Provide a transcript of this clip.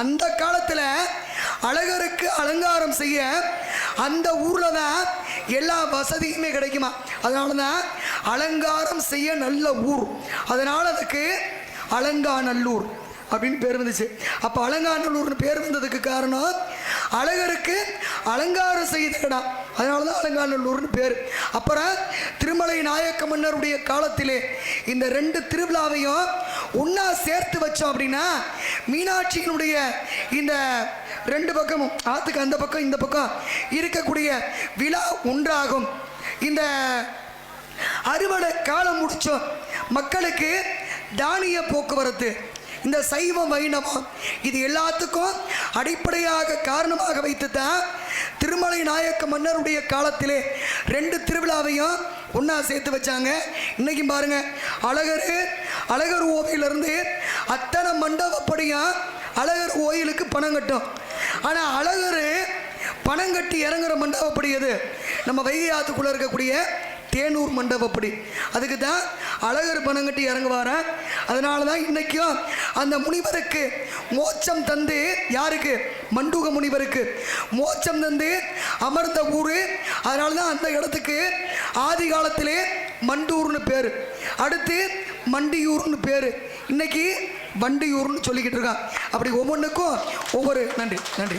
அந்த காலத்தில் அழகருக்கு அலங்காரம் செய்ய அந்த ஊரில் தான் எல்லா வசதியுமே கிடைக்குமா. அதனால தான் அலங்காரம் செய்ய நல்ல ஊர், அதனால் அதுக்கு அலங்காநல்லூர் அப்படின்னு பேர் வந்துச்சு. அப்போ அலங்காநல்லூர்னு பேர் வந்ததுக்கு காரணம் அழகருக்கு அலங்காரம் செய்த இடம், அதனால தான் அலங்காநல்லூர்னு பேர். அப்புறம் திருமலை நாயக்க மன்னருடைய காலத்திலே இந்த ரெண்டு திருவிழாவையும் ஒன்றா சேர்த்து வச்சோம் அப்படின்னா மீனாட்சியினுடைய இந்த ரெண்டு பக்கமும் ஆற்றுக்கு அந்த பக்கம் இந்த பக்கம் இருக்கக்கூடிய விழா ஒன்றாகும். இந்த அறுவடை காலம் முடிச்சோம், மக்களுக்கு தானிய போக்குவரத்து, இந்த சைவம் வைணவம் இது எல்லாத்துக்கும் அடிப்படையாக காரணமாக வைத்து தான் திருமலை நாயக்க மன்னருடைய காலத்திலே ரெண்டு திருவிழாவையும் ஒன்றா சேர்த்து வச்சாங்க. இன்றைக்கும் பாருங்கள், அழகர் ஓவியிலிருந்து அத்தனை மண்டபப்படியும் அழகர் கோயிலுக்கு பணம் கட்டும். ஆனால் அழகர் பணம் கட்டி இறங்குற மண்டபப்படி எது? நம்ம வைகை ஆற்றுக்குள்ளே இருக்கக்கூடிய தேனூர் மண்டபப்படி. அதுக்கு தான் அழகர் பணம் கட்டி இறங்குவார. அதனால தான் இன்றைக்கும் அந்த முனிவருக்கு மோட்சம் தந்து, யாருக்கு? மண்டூக முனிவருக்கு மோட்சம் தந்து அமர்ந்த ஊர். அதனால தான் அந்த இடத்துக்கு ஆதி காலத்திலே மண்டூர்னு பேர், அடுத்து மண்டியூர்னு பேர், இன்னைக்கு வண்டியூர்னு சொல்லிக்கிட்டு இருக்கான். அப்படி ஒவ்வொன்றுக்கும் ஒவ்வொரு நன்றி நன்றி.